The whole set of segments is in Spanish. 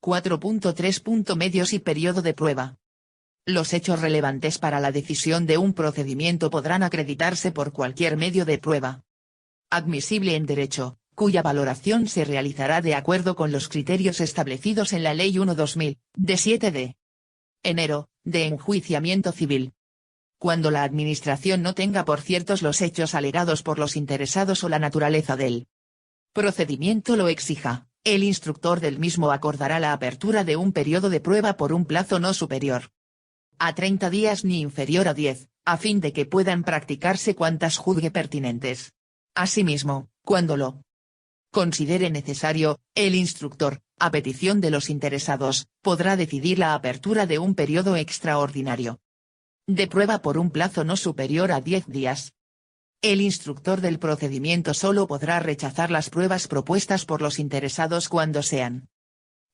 4.3. Medios y periodo de prueba. Los hechos relevantes para la decisión de un procedimiento podrán acreditarse por cualquier medio de prueba admisible en derecho, cuya valoración se realizará de acuerdo con los criterios establecidos en la Ley 1/2000, de 7 de enero, de enjuiciamiento civil. Cuando la Administración no tenga por ciertos los hechos alegados por los interesados o la naturaleza del procedimiento lo exija, el instructor del mismo acordará la apertura de un periodo de prueba por un plazo no superior a 30 días ni inferior a 10, a fin de que puedan practicarse cuantas juzgue pertinentes. Asimismo, cuando lo considere necesario, el instructor, a petición de los interesados, podrá decidir la apertura de un periodo extraordinario de prueba por un plazo no superior a 10 días. El instructor del procedimiento solo podrá rechazar las pruebas propuestas por los interesados cuando sean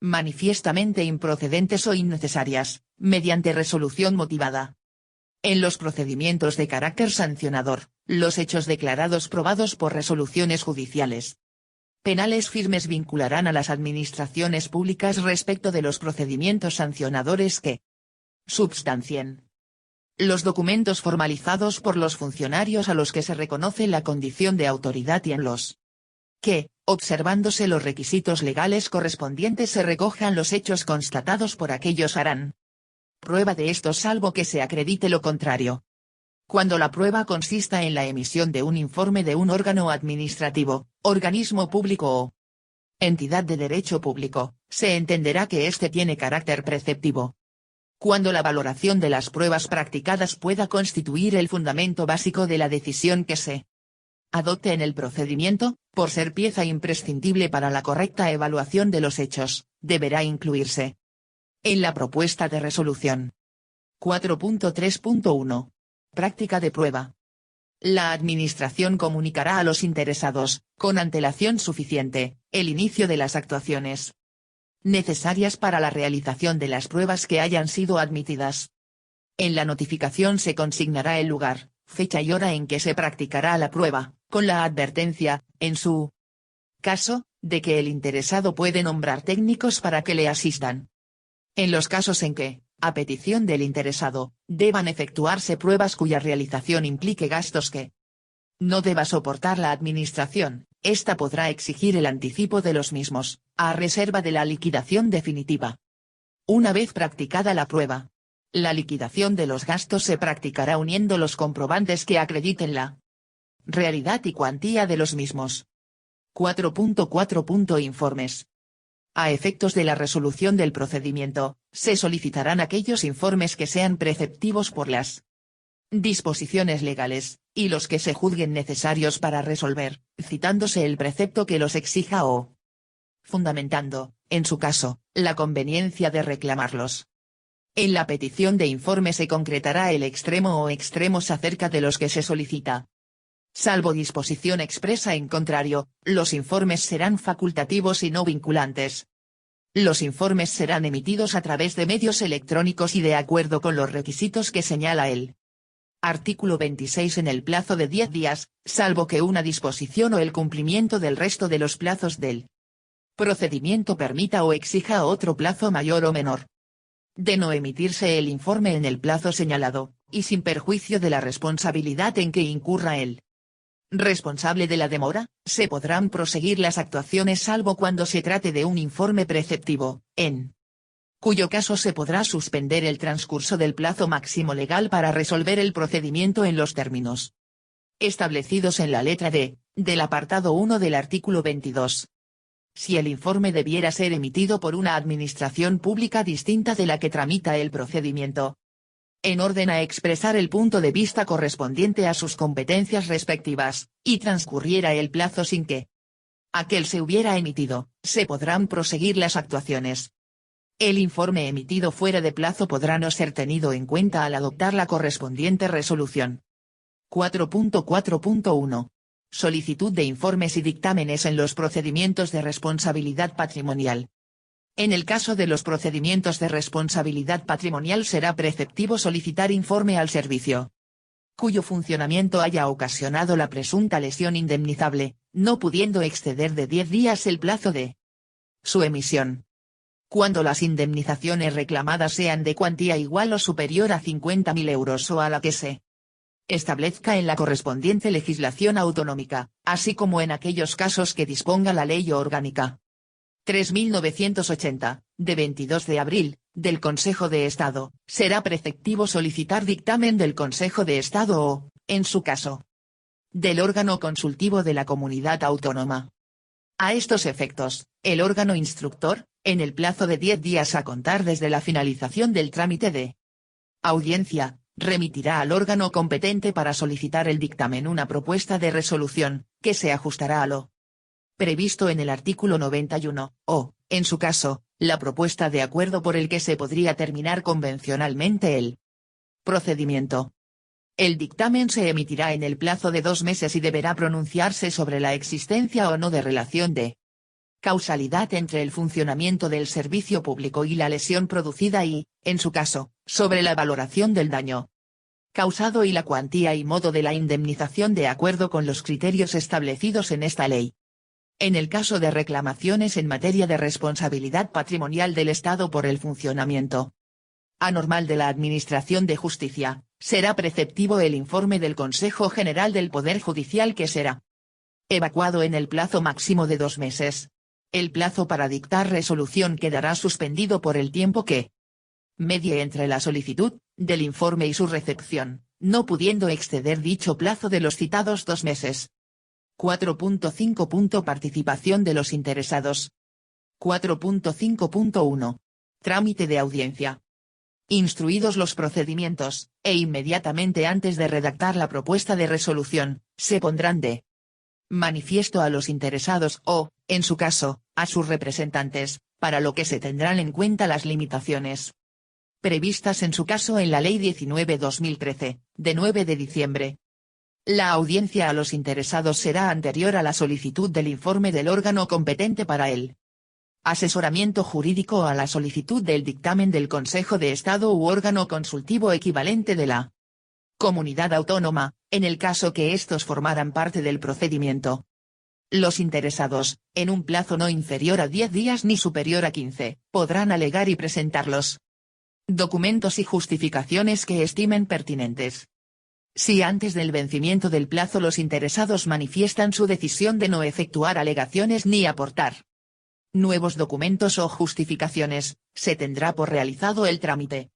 manifiestamente improcedentes o innecesarias, mediante resolución motivada. En los procedimientos de carácter sancionador, los hechos declarados probados por resoluciones judiciales penales firmes vincularán a las administraciones públicas respecto de los procedimientos sancionadores que substancien los documentos formalizados por los funcionarios a los que se reconoce la condición de autoridad y en los que, observándose los requisitos legales correspondientes, se recojan los hechos constatados por aquellos harán prueba de estos salvo que se acredite lo contrario. Cuando la prueba consista en la emisión de un informe de un órgano administrativo, organismo público o entidad de derecho público, se entenderá que éste tiene carácter preceptivo. Cuando la valoración de las pruebas practicadas pueda constituir el fundamento básico de la decisión que se adopte en el procedimiento, por ser pieza imprescindible para la correcta evaluación de los hechos, deberá incluirse en la propuesta de resolución. 4.3.1. Práctica de prueba. La Administración comunicará a los interesados, con antelación suficiente, el inicio de las actuaciones necesarias para la realización de las pruebas que hayan sido admitidas. En la notificación se consignará el lugar, fecha y hora en que se practicará la prueba, con la advertencia, en su caso, de que el interesado puede nombrar técnicos para que le asistan. En los casos en que, a petición del interesado, deban efectuarse pruebas cuya realización implique gastos que no deba soportar la Administración, ésta podrá exigir el anticipo de los mismos, a reserva de la liquidación definitiva. Una vez practicada la prueba, la liquidación de los gastos se practicará uniendo los comprobantes que acrediten la realidad y cuantía de los mismos. 4.4. Informes. A efectos de la resolución del procedimiento, se solicitarán aquellos informes que sean preceptivos por las disposiciones legales, y los que se juzguen necesarios para resolver, citándose el precepto que los exija o fundamentando, en su caso, la conveniencia de reclamarlos. En la petición de informe se concretará el extremo o extremos acerca de los que se solicita. Salvo disposición expresa en contrario, los informes serán facultativos y no vinculantes. Los informes serán emitidos a través de medios electrónicos y de acuerdo con los requisitos que señala el artículo 26 en el plazo de 10 días, salvo que una disposición o el cumplimiento del resto de los plazos del procedimiento permita o exija otro plazo mayor o menor. De no emitirse el informe en el plazo señalado, y sin perjuicio de la responsabilidad en que incurra el responsable de la demora, se podrán proseguir las actuaciones salvo cuando se trate de un informe preceptivo, en cuyo caso se podrá suspender el transcurso del plazo máximo legal para resolver el procedimiento en los términos establecidos en la letra D, del apartado 1 del artículo 22. Si el informe debiera ser emitido por una administración pública distinta de la que tramita el procedimiento, en orden a expresar el punto de vista correspondiente a sus competencias respectivas, y transcurriera el plazo sin que aquel se hubiera emitido, se podrán proseguir las actuaciones. El informe emitido fuera de plazo podrá no ser tenido en cuenta al adoptar la correspondiente resolución. 4.4.1. Solicitud de informes y dictámenes en los procedimientos de responsabilidad patrimonial. En el caso de los procedimientos de responsabilidad patrimonial será preceptivo solicitar informe al servicio cuyo funcionamiento haya ocasionado la presunta lesión indemnizable, no pudiendo exceder de 10 días el plazo de su emisión. cuando las indemnizaciones reclamadas sean de cuantía igual o superior a 50.000 euros o a la que se establezca en la correspondiente legislación autonómica, así como en aquellos casos que disponga la Ley Orgánica 3.980, de 22 de abril, del Consejo de Estado, será preceptivo solicitar dictamen del Consejo de Estado o, en su caso, del órgano consultivo de la comunidad autónoma. A estos efectos, el órgano instructor, en el plazo de 10 días a contar desde la finalización del trámite de audiencia, remitirá al órgano competente para solicitar el dictamen una propuesta de resolución, que se ajustará a lo previsto en el artículo 91, o, en su caso, la propuesta de acuerdo por el que se podría terminar convencionalmente el procedimiento. El dictamen se emitirá en el plazo de 2 meses y deberá pronunciarse sobre la existencia o no de relación de causalidad entre el funcionamiento del servicio público y la lesión producida y, en su caso, sobre la valoración del daño causado y la cuantía y modo de la indemnización de acuerdo con los criterios establecidos en esta ley. En el caso de reclamaciones en materia de responsabilidad patrimonial del Estado por el funcionamiento anormal de la Administración de Justicia, será preceptivo el informe del Consejo General del Poder Judicial que será evacuado en el plazo máximo de 2 meses. El plazo para dictar resolución quedará suspendido por el tiempo que medie entre la solicitud del informe y su recepción, no pudiendo exceder dicho plazo de los citados 2 meses. 4.5. Participación de los interesados. 4.5.1. Trámite de audiencia. Instruidos los procedimientos, e inmediatamente antes de redactar la propuesta de resolución, se pondrán de manifiesto a los interesados o, en su caso, a sus representantes, para lo que se tendrán en cuenta las limitaciones previstas en su caso en la Ley 19/2013, de 9 de diciembre. La audiencia a los interesados será anterior a la solicitud del informe del órgano competente para el asesoramiento jurídico o a la solicitud del dictamen del Consejo de Estado u órgano consultivo equivalente de la comunidad autónoma, en el caso que estos formaran parte del procedimiento. Los interesados, en un plazo no inferior a 10 días ni superior a 15, podrán alegar y presentar los documentos y justificaciones que estimen pertinentes. Si antes del vencimiento del plazo los interesados manifiestan su decisión de no efectuar alegaciones ni aportar nuevos documentos o justificaciones, se tendrá por realizado el trámite.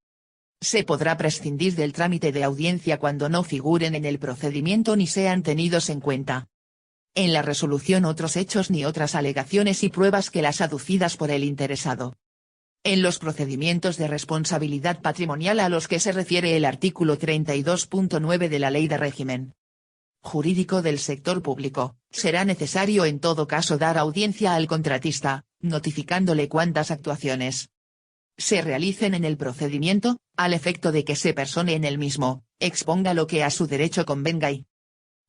Se podrá prescindir del trámite de audiencia cuando no figuren en el procedimiento ni sean tenidos en cuenta en la resolución otros hechos ni otras alegaciones y pruebas que las aducidas por el interesado. En los procedimientos de responsabilidad patrimonial a los que se refiere el artículo 32.9 de la Ley de Régimen Jurídico del Sector Público, será necesario en todo caso dar audiencia al contratista, notificándole cuántas actuaciones se realicen en el procedimiento, al efecto de que se persone en el mismo, exponga lo que a su derecho convenga y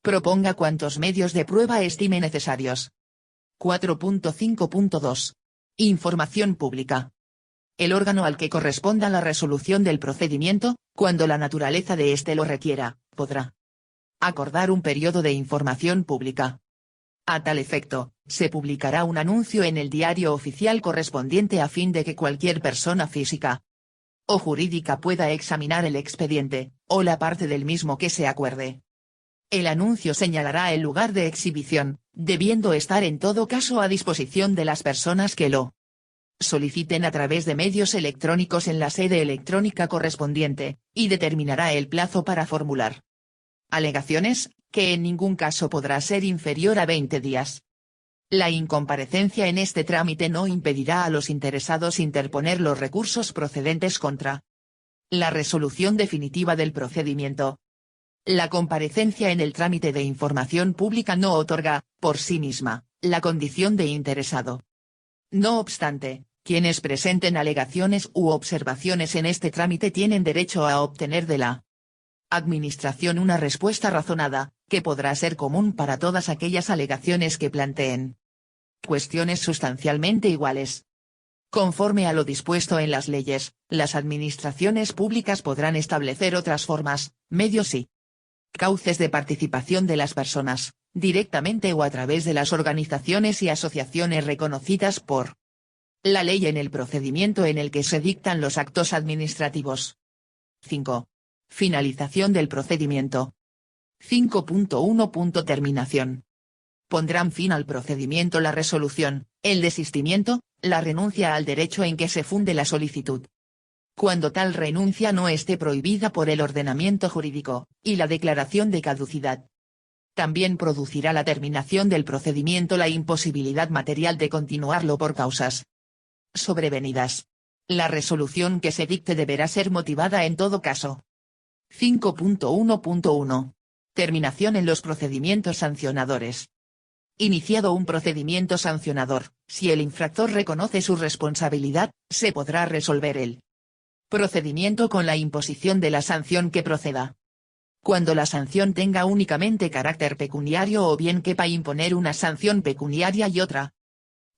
proponga cuantos medios de prueba estime necesarios. 4.5.2. Información pública. El órgano al que corresponda la resolución del procedimiento, cuando la naturaleza de éste lo requiera, podrá acordar un periodo de información pública. A tal efecto, se publicará un anuncio en el diario oficial correspondiente a fin de que cualquier persona física o jurídica pueda examinar el expediente, o la parte del mismo que se acuerde. El anuncio señalará el lugar de exhibición, debiendo estar en todo caso a disposición de las personas que lo soliciten a través de medios electrónicos en la sede electrónica correspondiente, y determinará el plazo para formular alegaciones, que en ningún caso podrá ser inferior a 20 días. La incomparecencia en este trámite no impedirá a los interesados interponer los recursos procedentes contra la resolución definitiva del procedimiento. La comparecencia en el trámite de información pública no otorga, por sí misma, la condición de interesado. No obstante, quienes presenten alegaciones u observaciones en este trámite tienen derecho a obtener de la Administración una respuesta razonada, que podrá ser común para todas aquellas alegaciones que planteen cuestiones sustancialmente iguales. Conforme a lo dispuesto en las leyes, las administraciones públicas podrán establecer otras formas, medios y cauces de participación de las personas, directamente o a través de las organizaciones y asociaciones reconocidas por La ley en el procedimiento en el que se dictan los actos administrativos. 5. Finalización del procedimiento. 5.1. Terminación. Pondrán fin al procedimiento la resolución, el desistimiento, la renuncia al derecho en que se funde la solicitud. Cuando tal renuncia no esté prohibida por el ordenamiento jurídico, y la declaración de caducidad. También producirá la terminación del procedimiento la imposibilidad material de continuarlo por causas sobrevenidas. La resolución que se dicte deberá ser motivada en todo caso. 5.1.1. Terminación en los procedimientos sancionadores. Iniciado un procedimiento sancionador, si el infractor reconoce su responsabilidad, se podrá resolver el procedimiento con la imposición de la sanción que proceda. Cuando la sanción tenga únicamente carácter pecuniario o bien quepa imponer una sanción pecuniaria y otra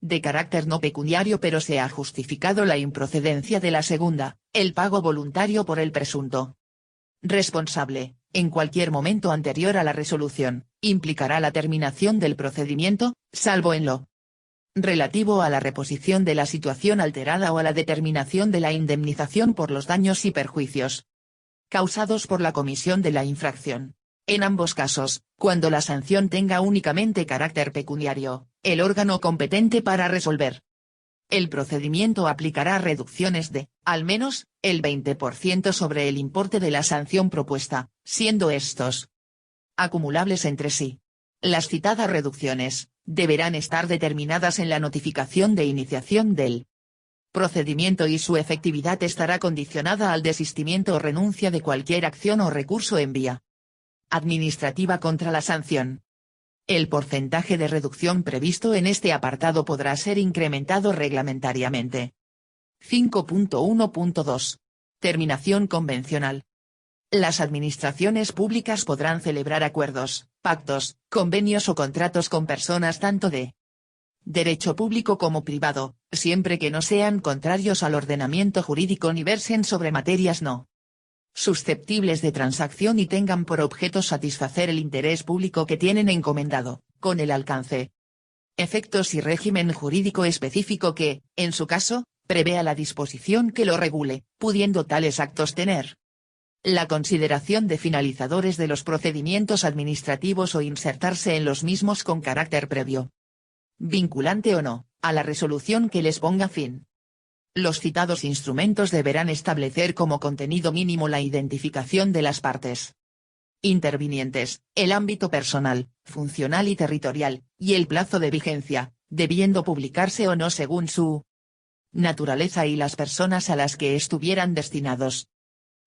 de carácter no pecuniario pero se ha justificado la improcedencia de la segunda, el pago voluntario por el presunto responsable, en cualquier momento anterior a la resolución, implicará la terminación del procedimiento, salvo en lo relativo a la reposición de la situación alterada o a la determinación de la indemnización por los daños y perjuicios causados por la comisión de la infracción. En ambos casos, cuando la sanción tenga únicamente carácter pecuniario, el órgano competente para resolver el procedimiento aplicará reducciones de, al menos, el 20% sobre el importe de la sanción propuesta, siendo estos acumulables entre sí. Las citadas reducciones deberán estar determinadas en la notificación de iniciación del procedimiento y su efectividad estará condicionada al desistimiento o renuncia de cualquier acción o recurso en vía administrativa contra la sanción. El porcentaje de reducción previsto en este apartado podrá ser incrementado reglamentariamente. 5.1.2. Terminación convencional. Las administraciones públicas podrán celebrar acuerdos, pactos, convenios o contratos con personas tanto de derecho público como privado, siempre que no sean contrarios al ordenamiento jurídico ni versen sobre materias no susceptibles de transacción y tengan por objeto satisfacer el interés público que tienen encomendado, con el alcance, efectos y régimen jurídico específico que, en su caso, prevea la disposición que lo regule, pudiendo tales actos tener la consideración de finalizadores de los procedimientos administrativos o insertarse en los mismos con carácter previo, vinculante o no, a la resolución que les ponga fin. Los citados instrumentos deberán establecer como contenido mínimo la identificación de las partes intervinientes, el ámbito personal, funcional y territorial, y el plazo de vigencia, debiendo publicarse o no según su naturaleza y las personas a las que estuvieran destinados.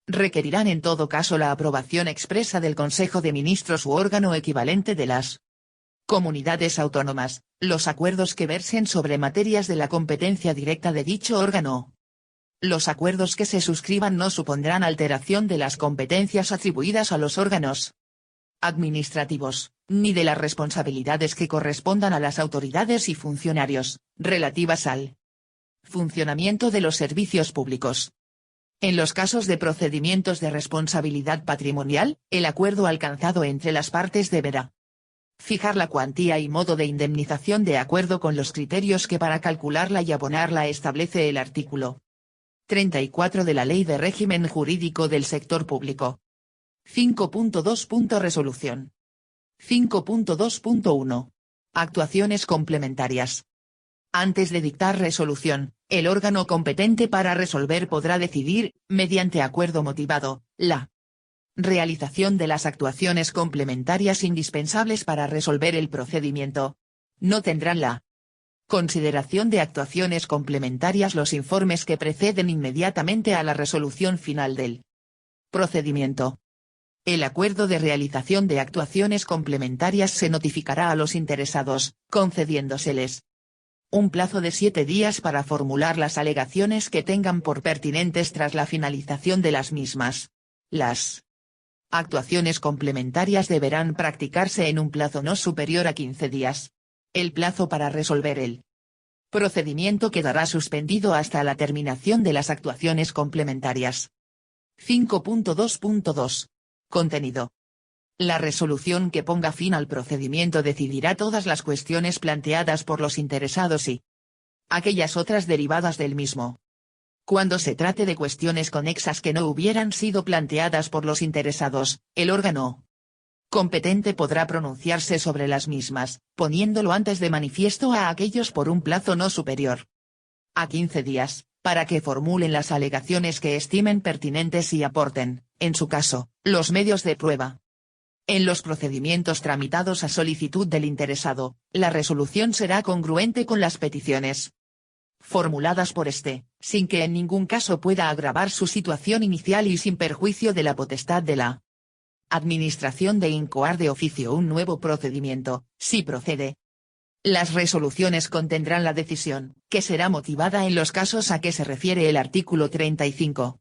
Requerirán en todo caso la aprobación expresa del Consejo de Ministros u órgano equivalente de las comunidades autónomas, los acuerdos que versen sobre materias de la competencia directa de dicho órgano. Los acuerdos que se suscriban no supondrán alteración de las competencias atribuidas a los órganos administrativos, ni de las responsabilidades que correspondan a las autoridades y funcionarios, relativas al funcionamiento de los servicios públicos. En los casos de procedimientos de responsabilidad patrimonial, el acuerdo alcanzado entre las partes deberá fijar la cuantía y modo de indemnización de acuerdo con los criterios que para calcularla y abonarla establece el artículo 34 de la Ley de Régimen Jurídico del Sector Público. 5.2. Resolución. 5.2.1. Actuaciones complementarias. Antes de dictar resolución, el órgano competente para resolver podrá decidir, mediante acuerdo motivado, la realización de las actuaciones complementarias indispensables para resolver el procedimiento. No tendrán la consideración de actuaciones complementarias los informes que preceden inmediatamente a la resolución final del procedimiento. El acuerdo de realización de actuaciones complementarias se notificará a los interesados, concediéndoseles un plazo de 7 días para formular las alegaciones que tengan por pertinentes tras la finalización de las mismas. Las actuaciones complementarias deberán practicarse en un plazo no superior a 15 días. El plazo para resolver el procedimiento quedará suspendido hasta la terminación de las actuaciones complementarias. 5.2.2. Contenido. La resolución que ponga fin al procedimiento decidirá todas las cuestiones planteadas por los interesados y aquellas otras derivadas del mismo. Cuando se trate de cuestiones conexas que no hubieran sido planteadas por los interesados, el órgano competente podrá pronunciarse sobre las mismas, poniéndolo antes de manifiesto a aquellos por un plazo no superior a 15 días, para que formulen las alegaciones que estimen pertinentes y aporten, en su caso, los medios de prueba. En los procedimientos tramitados a solicitud del interesado, la resolución será congruente con las peticiones formuladas por éste, sin que en ningún caso pueda agravar su situación inicial y sin perjuicio de la potestad de la Administración de incoar de oficio un nuevo procedimiento, si procede. Las resoluciones contendrán la decisión, que será motivada en los casos a que se refiere el artículo 35.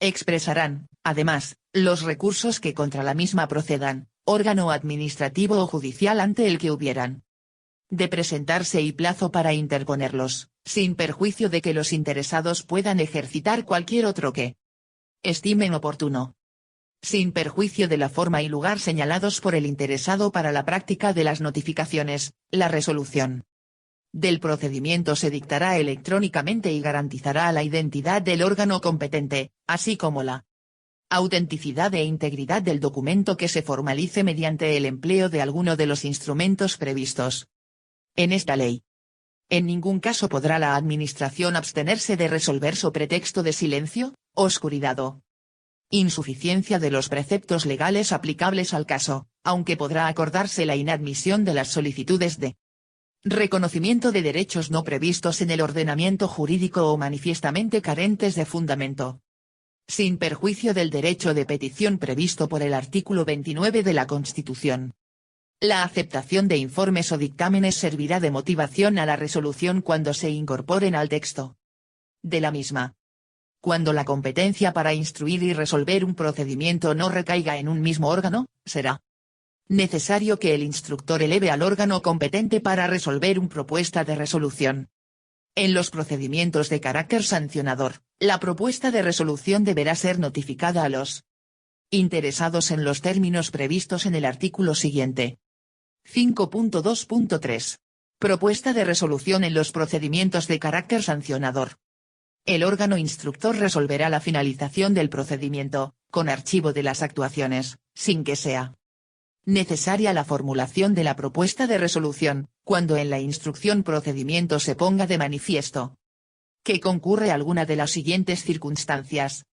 Expresarán, además, los recursos que contra la misma procedan, órgano administrativo o judicial ante el que hubieran de presentarse y plazo para interponerlos, sin perjuicio de que los interesados puedan ejercitar cualquier otro que estimen oportuno. Sin perjuicio de la forma y lugar señalados por el interesado para la práctica de las notificaciones, la resolución del procedimiento se dictará electrónicamente y garantizará la identidad del órgano competente, así como la autenticidad e integridad del documento que se formalice mediante el empleo de alguno de los instrumentos previstos en esta ley. En ningún caso podrá la Administración abstenerse de resolver so pretexto de silencio, oscuridad o insuficiencia de los preceptos legales aplicables al caso, aunque podrá acordarse la inadmisión de las solicitudes de reconocimiento de derechos no previstos en el ordenamiento jurídico o manifiestamente carentes de fundamento, sin perjuicio del derecho de petición previsto por el artículo 29 de la Constitución. La aceptación de informes o dictámenes servirá de motivación a la resolución cuando se incorporen al texto de la misma. Cuando la competencia para instruir y resolver un procedimiento no recaiga en un mismo órgano, será necesario que el instructor eleve al órgano competente para resolver una propuesta de resolución. En los procedimientos de carácter sancionador, la propuesta de resolución deberá ser notificada a los interesados en los términos previstos en el artículo siguiente. 5.2.3. Propuesta de resolución en los procedimientos de carácter sancionador. El órgano instructor resolverá la finalización del procedimiento, con archivo de las actuaciones, sin que sea necesaria la formulación de la propuesta de resolución, cuando en la instrucción procedimiento se ponga de manifiesto que concurre alguna de las siguientes circunstancias.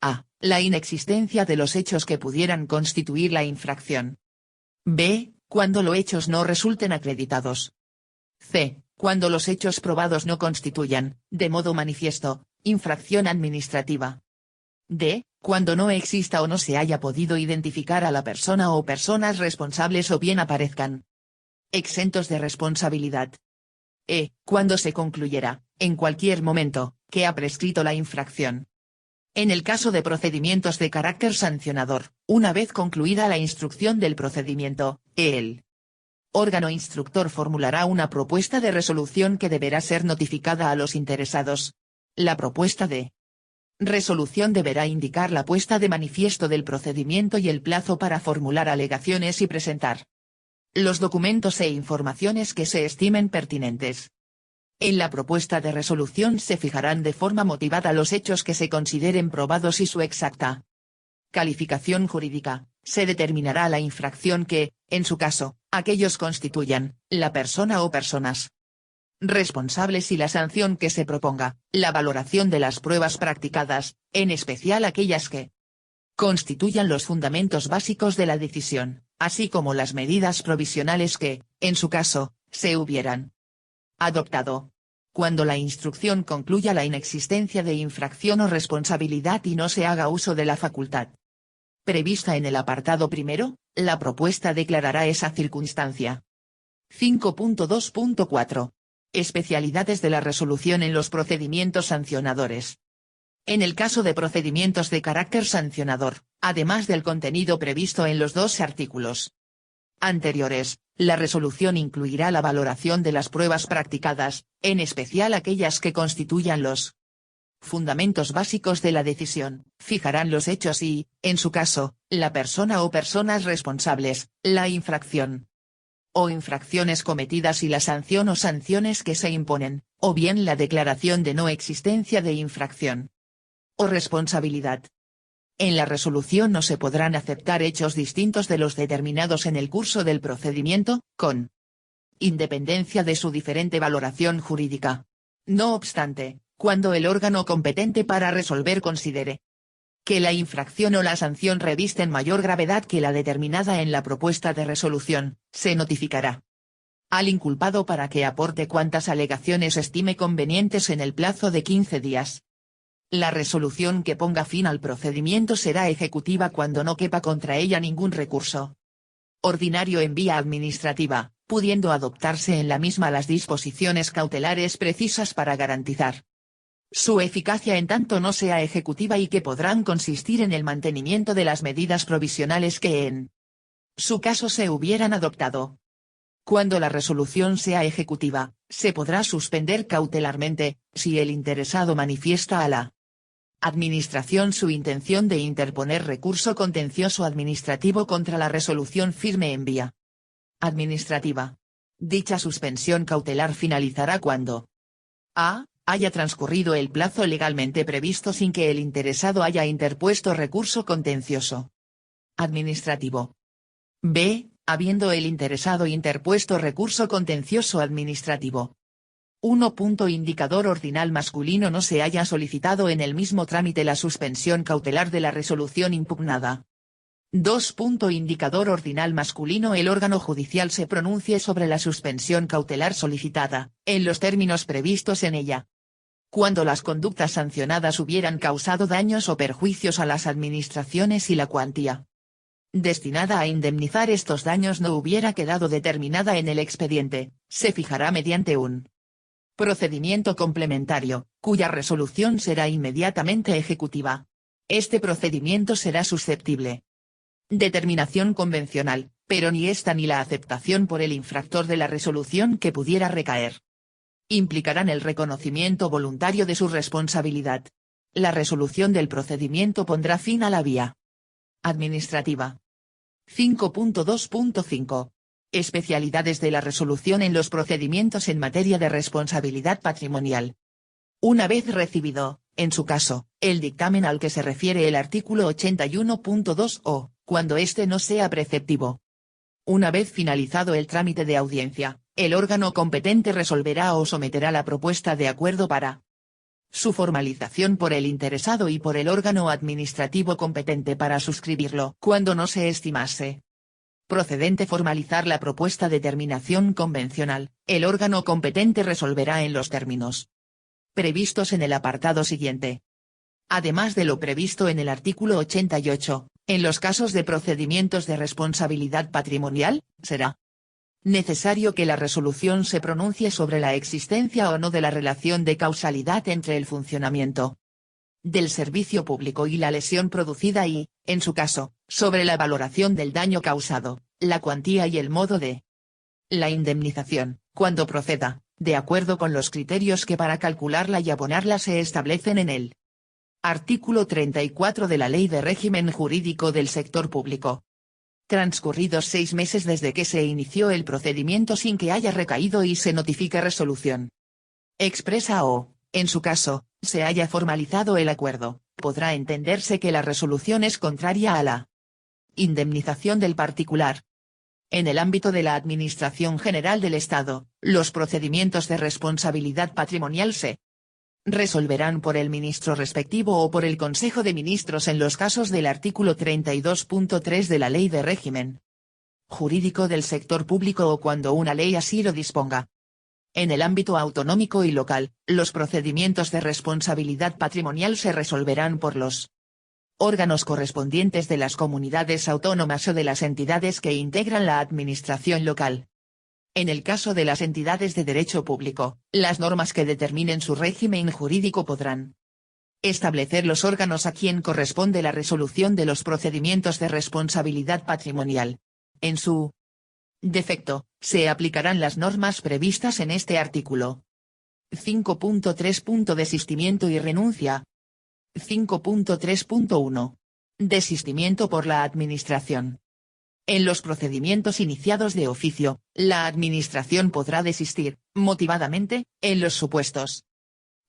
A. La inexistencia de los hechos que pudieran constituir la infracción. B. Cuando los hechos no resulten acreditados. C. Cuando los hechos probados no constituyan, de modo manifiesto, infracción administrativa. D. Cuando no exista o no se haya podido identificar a la persona o personas responsables o bien aparezcan exentos de responsabilidad. E. Cuando se concluyera, en cualquier momento, que ha prescrito la infracción. En el caso de procedimientos de carácter sancionador, una vez concluida la instrucción del procedimiento, el órgano instructor formulará una propuesta de resolución que deberá ser notificada a los interesados. La propuesta de resolución deberá indicar la puesta de manifiesto del procedimiento y el plazo para formular alegaciones y presentar los documentos e informaciones que se estimen pertinentes. En la propuesta de resolución se fijarán de forma motivada los hechos que se consideren probados y su exacta calificación jurídica. Se determinará la infracción que, en su caso, aquellos constituyan, la persona o personas responsables y la sanción que se proponga, la valoración de las pruebas practicadas, en especial aquellas que constituyan los fundamentos básicos de la decisión, así como las medidas provisionales que, en su caso, se hubieran adoptado. Cuando la instrucción concluya la inexistencia de infracción o responsabilidad y no se haga uso de la facultad prevista en el apartado primero, la propuesta declarará esa circunstancia. 5.2.4. Especialidades de la resolución en los procedimientos sancionadores. En el caso de procedimientos de carácter sancionador, además del contenido previsto en los dos artículos anteriores, la resolución incluirá la valoración de las pruebas practicadas, en especial aquellas que constituyan los fundamentos básicos de la decisión, fijarán los hechos y, en su caso, la persona o personas responsables, la infracción o infracciones cometidas y la sanción o sanciones que se imponen, o bien la declaración de no existencia de infracción o responsabilidad. En la resolución no se podrán aceptar hechos distintos de los determinados en el curso del procedimiento, con independencia de su diferente valoración jurídica. No obstante, cuando el órgano competente para resolver considere que la infracción o la sanción revisten mayor gravedad que la determinada en la propuesta de resolución, se notificará al inculpado para que aporte cuantas alegaciones estime convenientes en el plazo de 15 días. La resolución que ponga fin al procedimiento será ejecutiva cuando no quepa contra ella ningún recurso ordinario en vía administrativa, pudiendo adoptarse en la misma las disposiciones cautelares precisas para garantizar su eficacia en tanto no sea ejecutiva y que podrán consistir en el mantenimiento de las medidas provisionales que en su caso se hubieran adoptado. Cuando la resolución sea ejecutiva, se podrá suspender cautelarmente, si el interesado manifiesta a la Administración su intención de interponer recurso contencioso administrativo contra la resolución firme en vía administrativa. Dicha suspensión cautelar finalizará cuando a. haya transcurrido el plazo legalmente previsto sin que el interesado haya interpuesto recurso contencioso administrativo. b. habiendo el interesado interpuesto recurso contencioso administrativo. 1. Indicador ordinal masculino no se haya solicitado en el mismo trámite la suspensión cautelar de la resolución impugnada. 2. Indicador ordinal masculino el órgano judicial se pronuncie sobre la suspensión cautelar solicitada, en los términos previstos en ella. Cuando las conductas sancionadas hubieran causado daños o perjuicios a las administraciones y la cuantía destinada a indemnizar estos daños no hubiera quedado determinada en el expediente, se fijará mediante un procedimiento complementario, cuya resolución será inmediatamente ejecutiva. Este procedimiento será susceptible determinación convencional, pero ni esta ni la aceptación por el infractor de la resolución que pudiera recaer implicarán el reconocimiento voluntario de su responsabilidad. La resolución del procedimiento pondrá fin a la vía administrativa. 5.2.5. Especialidades de la resolución en los procedimientos en materia de responsabilidad patrimonial. Una vez recibido, en su caso, el dictamen al que se refiere el artículo 81.2 o, cuando éste no sea preceptivo. Una vez finalizado el trámite de audiencia, el órgano competente resolverá o someterá la propuesta de acuerdo para su formalización por el interesado y por el órgano administrativo competente para suscribirlo. Cuando no se estimase procedente formalizar la propuesta de terminación convencional, el órgano competente resolverá en los términos previstos en el apartado siguiente. Además de lo previsto en el artículo 88, en los casos de procedimientos de responsabilidad patrimonial, será necesario que la resolución se pronuncie sobre la existencia o no de la relación de causalidad entre el funcionamiento del servicio público y la lesión producida y, en su caso, sobre la valoración del daño causado, la cuantía y el modo de la indemnización, cuando proceda, de acuerdo con los criterios que para calcularla y abonarla se establecen en el artículo 34 de la Ley de Régimen Jurídico del Sector Público. Transcurridos 6 meses desde que se inició el procedimiento sin que haya recaído y se notifique resolución expresa o, en su caso, se haya formalizado el acuerdo, podrá entenderse que la resolución es contraria a la indemnización del particular. En el ámbito de la Administración General del Estado, los procedimientos de responsabilidad patrimonial se resolverán por el ministro respectivo o por el Consejo de Ministros en los casos del artículo 32.3 de la Ley de Régimen Jurídico del Sector Público o cuando una ley así lo disponga. En el ámbito autonómico y local, los procedimientos de responsabilidad patrimonial se resolverán por los órganos correspondientes de las comunidades autónomas o de las entidades que integran la administración local. En el caso de las entidades de derecho público, las normas que determinen su régimen jurídico podrán establecer los órganos a quien corresponde la resolución de los procedimientos de responsabilidad patrimonial. En su defecto, se aplicarán las normas previstas en este artículo. 5.3. Desistimiento y renuncia. 5.3.1. Desistimiento por la Administración. En los procedimientos iniciados de oficio, la Administración podrá desistir, motivadamente, en los supuestos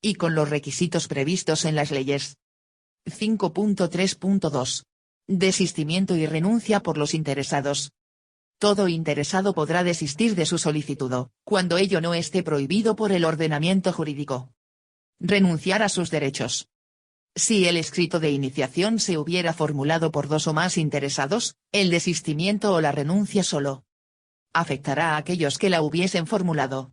y con los requisitos previstos en las leyes. 5.3.2. Desistimiento y renuncia por los interesados. Todo interesado podrá desistir de su solicitud, cuando ello no esté prohibido por el ordenamiento jurídico. Renunciar a sus derechos. Si el escrito de iniciación se hubiera formulado por dos o más interesados, el desistimiento o la renuncia solo afectará a aquellos que la hubiesen formulado.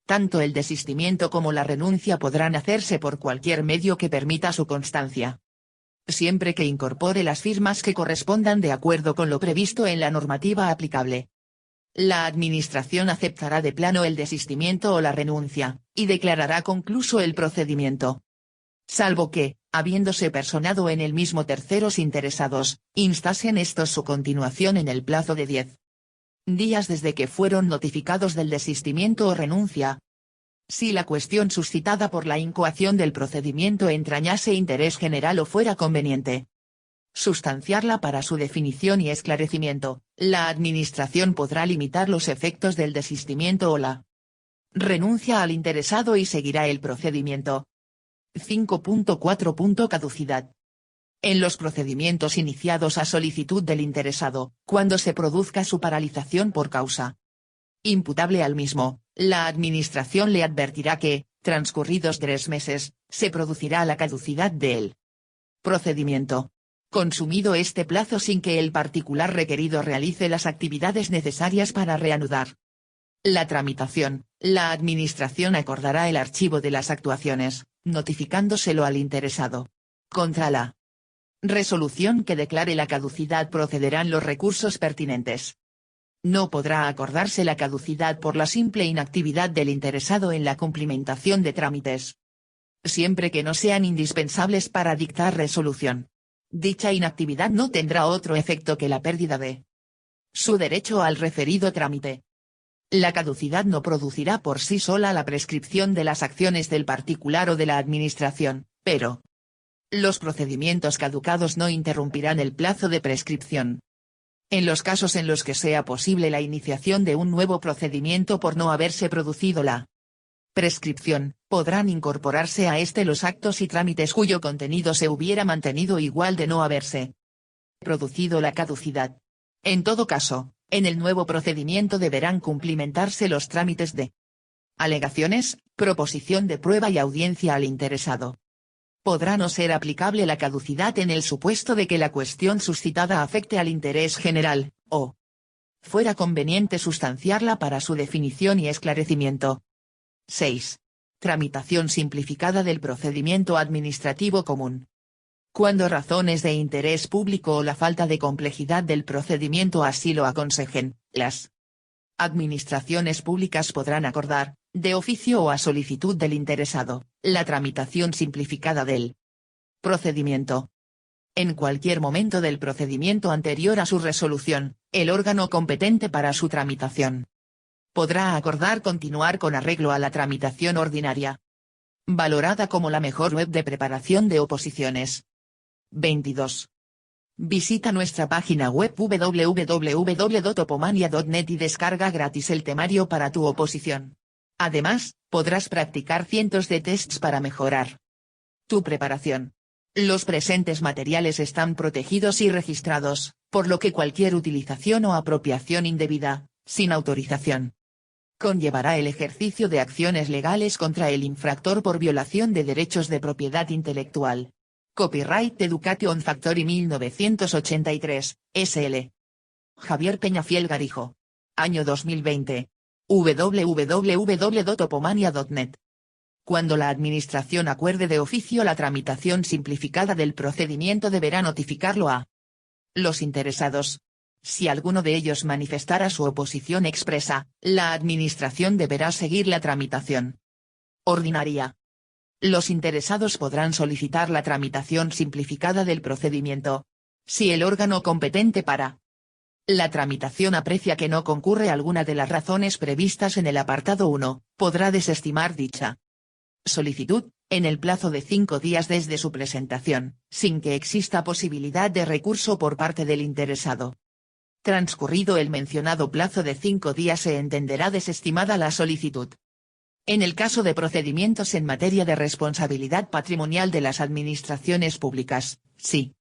Tanto el desistimiento como la renuncia podrán hacerse por cualquier medio que permita su constancia, siempre que incorpore las firmas que correspondan de acuerdo con lo previsto en la normativa aplicable. La Administración aceptará de plano el desistimiento o la renuncia, y declarará concluso el procedimiento. Salvo que, habiéndose personado en el mismo terceros interesados, instasen estos su continuación en el plazo de 10 días desde que fueron notificados del desistimiento o renuncia. Si la cuestión suscitada por la incoación del procedimiento entrañase interés general o fuera conveniente sustanciarla para su definición y esclarecimiento, la Administración podrá limitar los efectos del desistimiento o la renuncia al interesado y seguirá el procedimiento. 5.4. Caducidad. En los procedimientos iniciados a solicitud del interesado, cuando se produzca su paralización por causa imputable al mismo, la Administración le advertirá que, transcurridos 3 meses, se producirá la caducidad del procedimiento. Consumido este plazo sin que el particular requerido realice las actividades necesarias para reanudar la tramitación, la Administración acordará el archivo de las actuaciones, notificándoselo al interesado. Contra la resolución que declare la caducidad procederán los recursos pertinentes. No podrá acordarse la caducidad por la simple inactividad del interesado en la cumplimentación de trámites, siempre que no sean indispensables para dictar resolución. Dicha inactividad no tendrá otro efecto que la pérdida de su derecho al referido trámite. La caducidad no producirá por sí sola la prescripción de las acciones del particular o de la Administración, pero los procedimientos caducados no interrumpirán el plazo de prescripción. En los casos en los que sea posible la iniciación de un nuevo procedimiento por no haberse producido la prescripción, podrán incorporarse a este los actos y trámites cuyo contenido se hubiera mantenido igual de no haberse producido la caducidad. En todo caso, en el nuevo procedimiento deberán cumplimentarse los trámites de alegaciones, proposición de prueba y audiencia al interesado. Podrá no ser aplicable la caducidad en el supuesto de que la cuestión suscitada afecte al interés general, o fuera conveniente sustanciarla para su definición y esclarecimiento. 6. Tramitación simplificada del procedimiento administrativo común. Cuando razones de interés público o la falta de complejidad del procedimiento así lo aconsejen, las administraciones públicas podrán acordar, de oficio o a solicitud del interesado, la tramitación simplificada del procedimiento. En cualquier momento del procedimiento anterior a su resolución, el órgano competente para su tramitación podrá acordar continuar con arreglo a la tramitación ordinaria, valorada como la mejor web de preparación de oposiciones. 22. Visita nuestra página web www.topomania.net y descarga gratis el temario para tu oposición. Además, podrás practicar cientos de tests para mejorar tu preparación. Los presentes materiales están protegidos y registrados, por lo que cualquier utilización o apropiación indebida, sin autorización, conllevará el ejercicio de acciones legales contra el infractor por violación de derechos de propiedad intelectual. Copyright Education Factory 1983, S.L. Javier Peñafiel Garijo. Año 2020. www.topomania.net. Cuando la Administración acuerde de oficio la tramitación simplificada del procedimiento deberá notificarlo a los interesados. Si alguno de ellos manifestara su oposición expresa, la Administración deberá seguir la tramitación ordinaria. Los interesados podrán solicitar la tramitación simplificada del procedimiento. Si el órgano competente para la tramitación aprecia que no concurre alguna de las razones previstas en el apartado 1, podrá desestimar dicha solicitud, en el plazo de 5 días desde su presentación, sin que exista posibilidad de recurso por parte del interesado. Transcurrido el mencionado plazo de 5 días se entenderá desestimada la solicitud. En el caso de procedimientos en materia de responsabilidad patrimonial de las administraciones públicas, sí.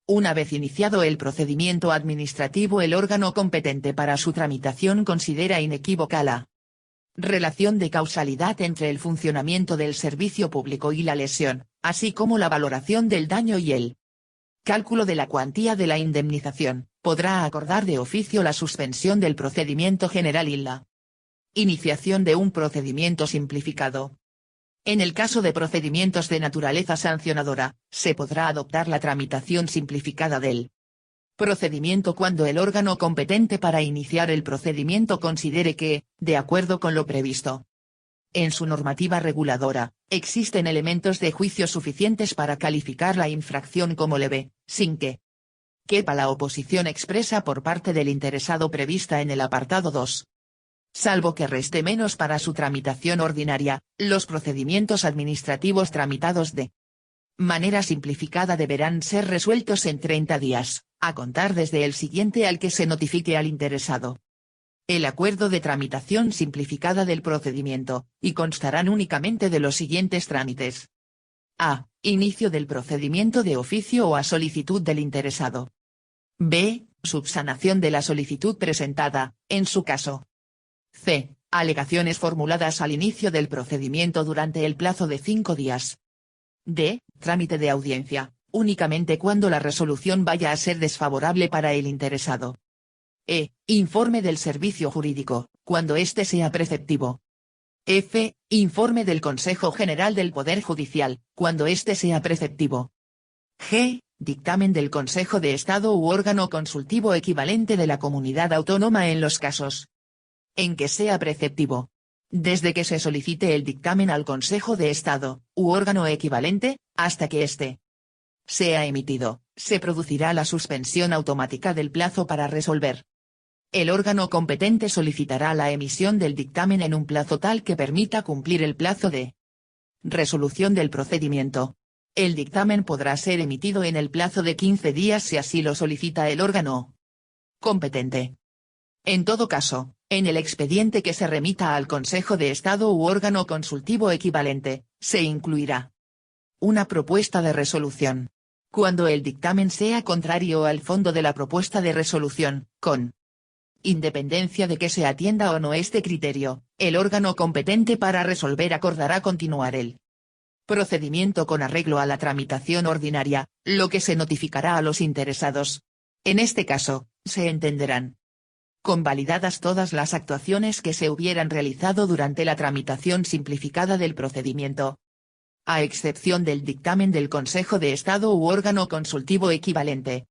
Una vez iniciado el procedimiento administrativo, el órgano competente para su tramitación considera inequívoca la relación de causalidad entre el funcionamiento del servicio público y la lesión, así como la valoración del daño y el cálculo de la cuantía de la indemnización. Podrá acordar de oficio la suspensión del procedimiento general y la iniciación de un procedimiento simplificado. En el caso de procedimientos de naturaleza sancionadora, se podrá adoptar la tramitación simplificada del procedimiento cuando el órgano competente para iniciar el procedimiento considere que, de acuerdo con lo previsto en su normativa reguladora, existen elementos de juicio suficientes para calificar la infracción como leve, sin que quepa la oposición expresa por parte del interesado prevista en el apartado 2. Salvo que reste menos para su tramitación ordinaria, los procedimientos administrativos tramitados de manera simplificada deberán ser resueltos en 30 días, a contar desde el siguiente al que se notifique al interesado el acuerdo de tramitación simplificada del procedimiento, y constarán únicamente de los siguientes trámites. A. Inicio del procedimiento de oficio o a solicitud del interesado. B. Subsanación de la solicitud presentada, en su caso. C. Alegaciones formuladas al inicio del procedimiento durante el plazo de 5 días. D. Trámite de audiencia, únicamente cuando la resolución vaya a ser desfavorable para el interesado. E. Informe del servicio jurídico, cuando éste sea preceptivo. F. Informe del Consejo General del Poder Judicial, cuando éste sea preceptivo. G. Dictamen del Consejo de Estado u órgano consultivo equivalente de la comunidad autónoma en los casos en que sea preceptivo. Desde que se solicite el dictamen al Consejo de Estado, u órgano equivalente, hasta que éste sea emitido, se producirá la suspensión automática del plazo para resolver. El órgano competente solicitará la emisión del dictamen en un plazo tal que permita cumplir el plazo de resolución del procedimiento. El dictamen podrá ser emitido en el plazo de 15 días si así lo solicita el órgano competente. En todo caso, en el expediente que se remita al Consejo de Estado u órgano consultivo equivalente, se incluirá una propuesta de resolución. Cuando el dictamen sea contrario al fondo de la propuesta de resolución, con independencia de que se atienda o no este criterio, el órgano competente para resolver acordará continuar el procedimiento con arreglo a la tramitación ordinaria, lo que se notificará a los interesados. En este caso, se entenderán convalidadas todas las actuaciones que se hubieran realizado durante la tramitación simplificada del procedimiento, a excepción del dictamen del Consejo de Estado u órgano consultivo equivalente,